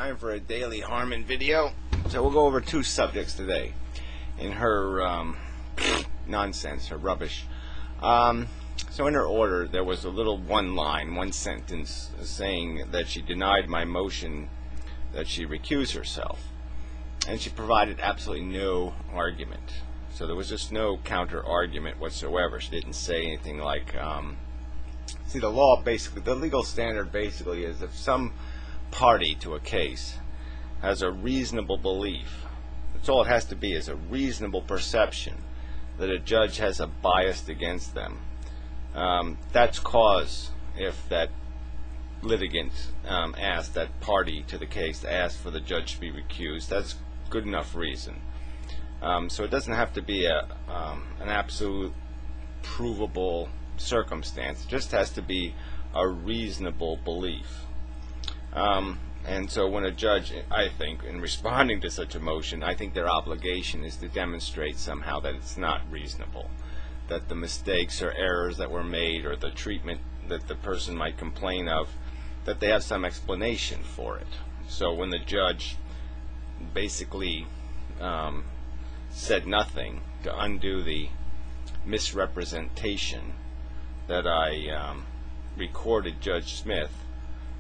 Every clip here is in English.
Time for a daily Harmon video. So we'll go over two subjects today in her nonsense, her rubbish. So in her order, there was a little one sentence saying that she denied my motion that she recuse herself. And she provided absolutely no argument. So there was just no counter argument whatsoever. She didn't say anything like, see, the law basically, the legal standard basically is if some party to a case has a reasonable belief, that's all it has to be, is a reasonable perception that a judge has a bias against them. That's cause if that litigant asked that party to the case to ask for the judge to be recused. That's good enough reason. So it doesn't have to be an absolute provable circumstance. It just has to be a reasonable belief. And so when a judge, I think, in responding to such a motion, I think their obligation is to demonstrate somehow that it's not reasonable, that the mistakes or errors that were made or the treatment that the person might complain of, that they have some explanation for it. So when the judge basically said nothing to undo the misrepresentation that I recorded Judge Smith,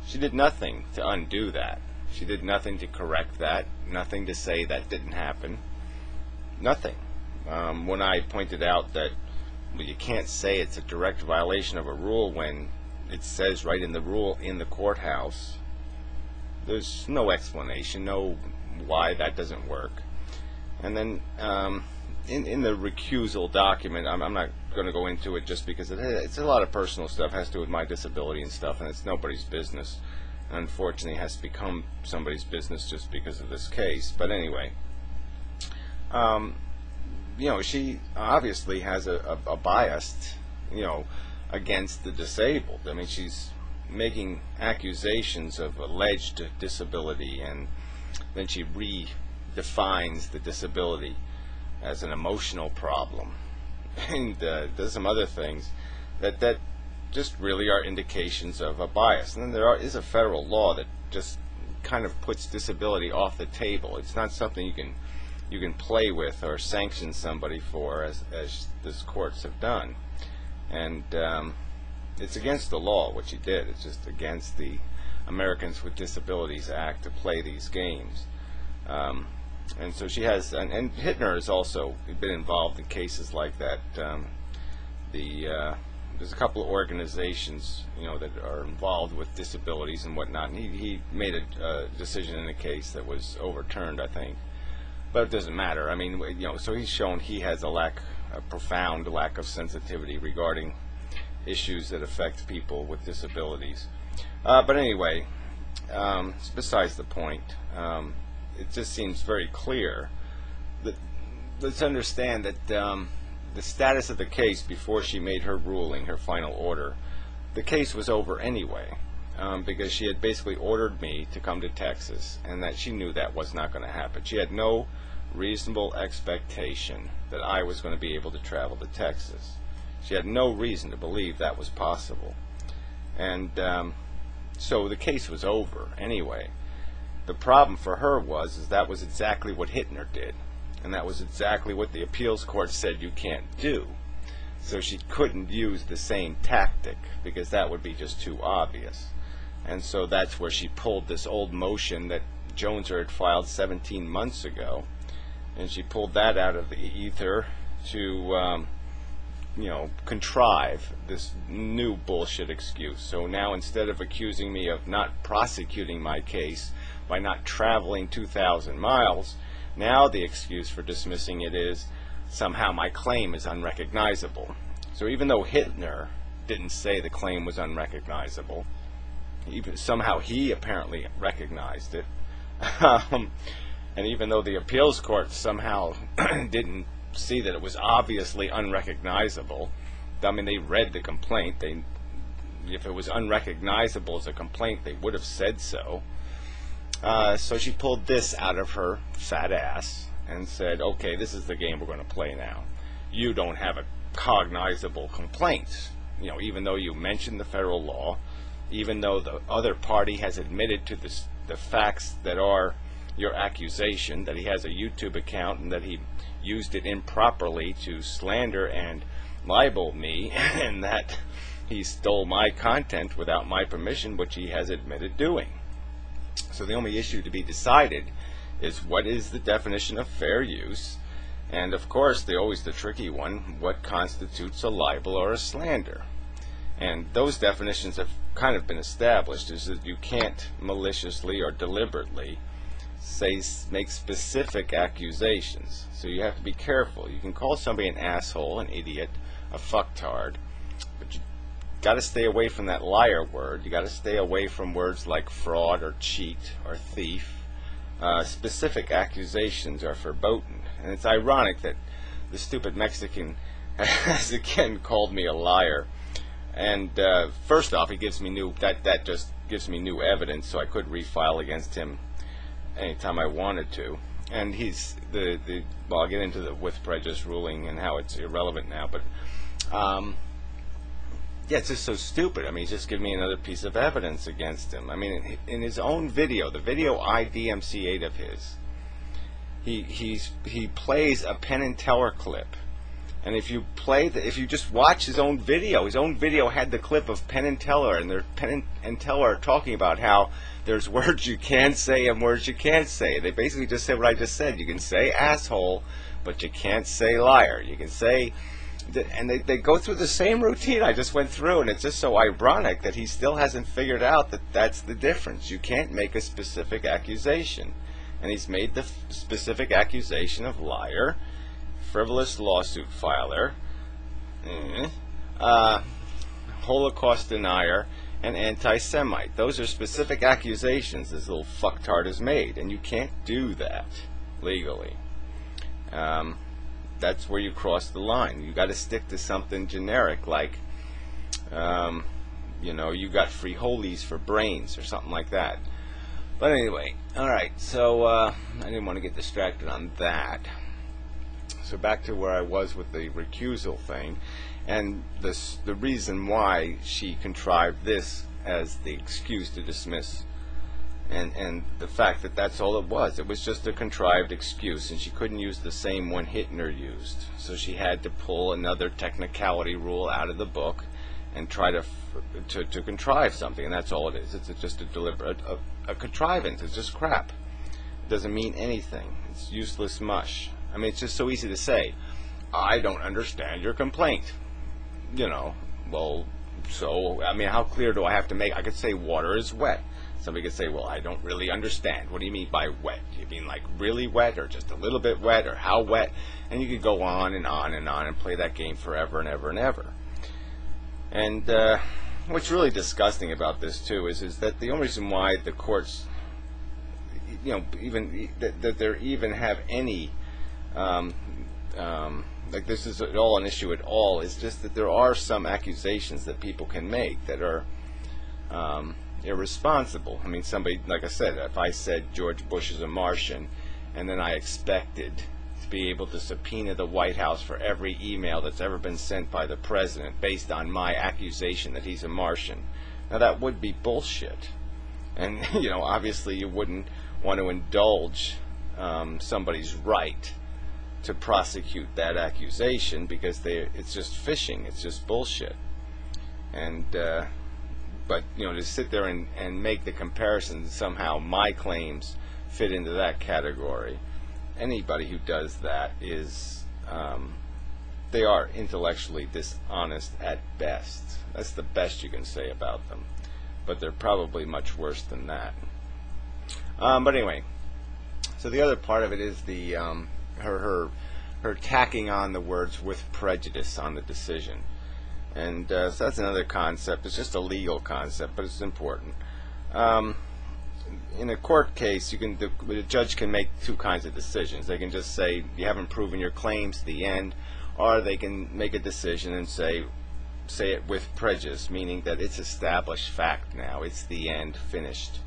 she did nothing to undo that. She did nothing to correct that, nothing to say that didn't happen, nothing. When I pointed out that you can't say it's a direct violation of a rule when it says right in the rule in the courthouse, there's no explanation, no why that doesn't work. And then in the recusal document, I'm not going to go into it just because it's a lot of personal stuff, has to do with my disability and stuff, and it's nobody's business. And unfortunately, it has to become somebody's business just because of this case. But anyway, she obviously has a bias, against the disabled. I mean, she's making accusations of alleged disability, and then she redefines the disability as an emotional problem, and does some other things that just really are indications of a bias. And then there is a federal law that just kind of puts disability off the table. It's not something you can play with or sanction somebody for, as these courts have done. And it's against the law what she did. It's just against the Americans with Disabilities Act to play these games. And so she has, and Hittner has also been involved in cases like that. There's a couple of organizations, that are involved with disabilities and whatnot. And he made a decision in a case that was overturned, I think. But it doesn't matter. I mean, so he's shown he has a profound lack of sensitivity regarding issues that affect people with disabilities. But anyway, it's besides the point. It just seems very clear that, let's understand that the status of the case before she made her ruling, her final order, the case was over anyway, because she had basically ordered me to come to Texas, and that she knew that was not going to happen. She had no reasonable expectation that I was going to be able to travel to Texas. She had no reason to believe that was possible. And so the case was over anyway. The problem for her was that was exactly what Hittner did, and that was exactly what the appeals court said you can't do. So she couldn't use the same tactic because that would be just too obvious. And so that's where she pulled this old motion that Jones had filed 17 months ago, and she pulled that out of the ether to contrive this new bullshit excuse. So now, instead of accusing me of not prosecuting my case by not traveling 2,000 miles, now the excuse for dismissing it is somehow my claim is unrecognizable. So even though Hittner didn't say the claim was unrecognizable, somehow he apparently recognized it. And even though the appeals court somehow didn't see that it was obviously unrecognizable, I mean, they read the complaint. If it was unrecognizable as a complaint, they would have said so. So she pulled this out of her fat ass and said, okay, this is the game we're going to play now. You don't have a cognizable complaint, even though you mentioned the federal law, even though the other party has admitted to this the facts that are your accusation, that he has a YouTube account and that he used it improperly to slander and libel me, and that he stole my content without my permission, which he has admitted doing. So the only issue to be decided is what is the definition of fair use, and of course always the tricky one, what constitutes a libel or a slander. And those definitions have kind of been established, is that you can't maliciously or deliberately make specific accusations. So you have to be careful. You can call somebody an asshole, an idiot, a fucktard, but you got to stay away from that liar word. You got to stay away from words like fraud or cheat or thief. Specific accusations are verboten. And it's ironic that the stupid Mexican has again called me a liar. And first off, he gives me that just gives me new evidence, so I could refile against him anytime I wanted to. And he's well, I'll get into the with prejudice ruling and how it's irrelevant now, but yeah, it's just so stupid. I mean, he's just giving me another piece of evidence against him. I mean, in his own video, the video I DMCA'd of his, he plays a Penn and Teller clip. And if you just watch his own video had the clip of Penn and Teller, and Penn and Teller are talking about how there's words you can say and words you can't say. They basically just said what I just said. You can say asshole, but you can't say liar. You can say, and they go through the same routine I just went through, and it's just so ironic that he still hasn't figured out that that's the difference. You can't make a specific accusation. And he's made the specific accusation of liar, frivolous lawsuit filer, Holocaust denier, and anti-Semite. Those are specific accusations this little fucktard has made, and you can't do that legally. That's where you cross the line. You got to stick to something generic, like, you know, you got frijoles for brains or something like that. But anyway, all right. So I didn't want to get distracted on that. So back to where I was with the recusal thing, and the reason why she contrived this as the excuse to dismiss, and the fact that that's all it was. It was just a contrived excuse, and she couldn't use the same one Hittner used. So she had to pull another technicality rule out of the book and try to contrive something, and that's all it is. It's just a deliberate a contrivance. It's just crap. It doesn't mean anything. It's useless mush. I mean, it's just so easy to say, I don't understand your complaint. You know, well, so, I mean, how clear do I have to make? I could say water is wet. Somebody could say, well, I don't really understand. What do you mean by wet? Do you mean like really wet, or just a little bit wet, or how wet? And you could go on and on and on and play that game forever and ever and ever. And what's really disgusting about this, too, is that the only reason why the courts, you know, even that there even have any like this is at all an issue at all, is just that there are some accusations that people can make that are irresponsible. I mean, somebody, like I said, if I said George Bush is a Martian, and then I expected to be able to subpoena the White House for every email that's ever been sent by the president based on my accusation that he's a Martian, now that would be bullshit. And, you know, obviously you wouldn't want to indulge somebody's right to prosecute that accusation, because it's just fishing, it's just bullshit. And but, you know, to sit there and make the comparison, somehow my claims fit into that category, anybody who does that is they are intellectually dishonest at best. That's the best you can say about them, but they're probably much worse than that. But anyway, so the other part of it is the her tacking on the words with prejudice on the decision. And so that's another concept. It's just a legal concept, but it's important. In a court case, the judge can make two kinds of decisions. They can just say, you haven't proven your claims to the end, or they can make a decision and say it with prejudice, meaning that it's established fact now. It's the end, finished.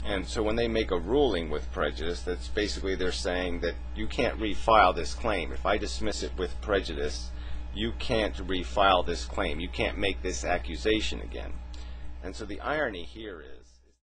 And so when they make a ruling with prejudice, that's basically they're saying that you can't refile this claim. If I dismiss it with prejudice, you can't refile this claim. You can't make this accusation again. And so the irony here is